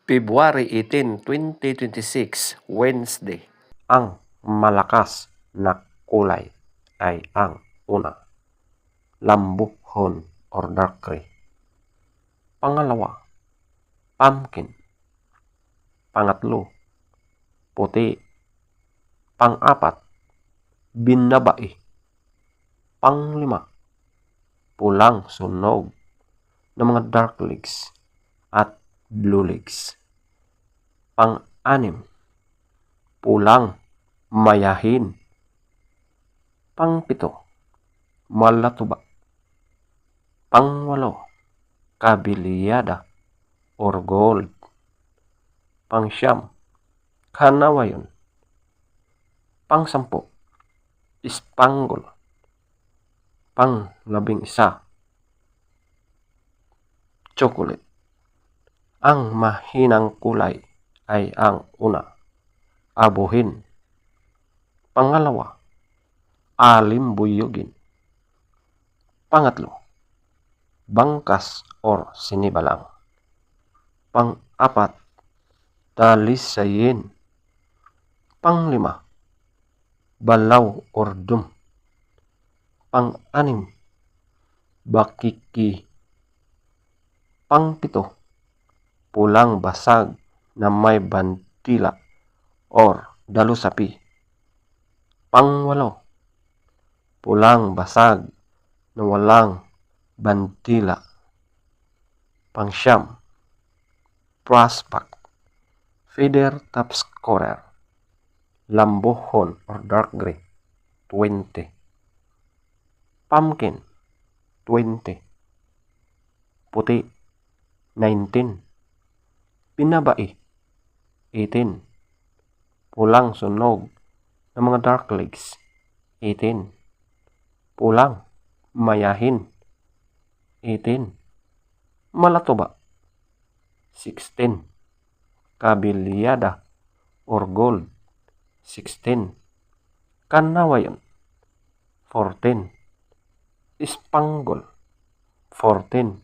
February 18, 2026, Wednesday. Ang malakas na kulay ay ang una, lambuhon or dark gray. Pangalawa, pumpkin. Pangatlo, puti. Pang-apat, binabai. Panglima, pulang sunog ng mga dark legs at blue legs. Pang-anim, pulang mayahin. Pang-pito, malatuba. Pang-walo, kabiliyada or gold. Pang-siyam, kanawayon. Pang-sampu, spangle. Pang-11, chocolate. Ang mahinang kulay ay ang una, abuhin. Pangalawa, alimbuyugin. Pangatlo, bangkas or sinibalang. Pang-apat, talisayin. Panglima, balaw or dum. Pang-anim, bakiki. Pang-pito, pulang basag na may bandila or dalusapi. Pang-walo, pulang basag na walang bandila. Pang-siyam, prospect, feather top scorer, lambuhon or dark gray, 20. Pumpkin, 20. Puti, 19. Binabai, 18. Pulang sunog ng mga dark legs, 18. Pulang mayahin, 18. Malatuba, 16. Kabiliyada or gold, 16. Kanawayon, 14. Spangle, 14.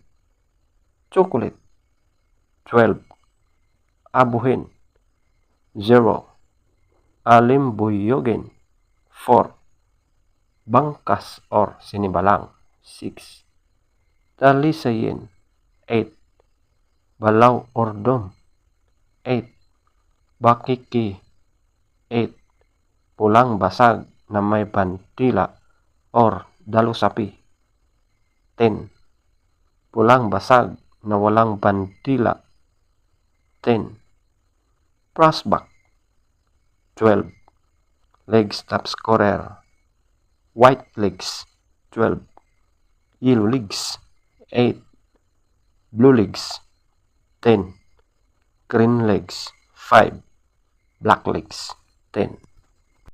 Chocolate, 12. Abuhin, 0. Alimbuyugin, 4. Bangkas or sinibalang, 6. Talisayin, 8. Balaw or dom, 8. Bakiki, 8. Pulang basag na may bandila or dalusapi, 10. Pulang basag na walang bandila, 10. Prospect, 12. Legs top scorer, white legs, 12. Yellow legs, 8. Blue legs, 10. Green legs, 5. Black legs, 10.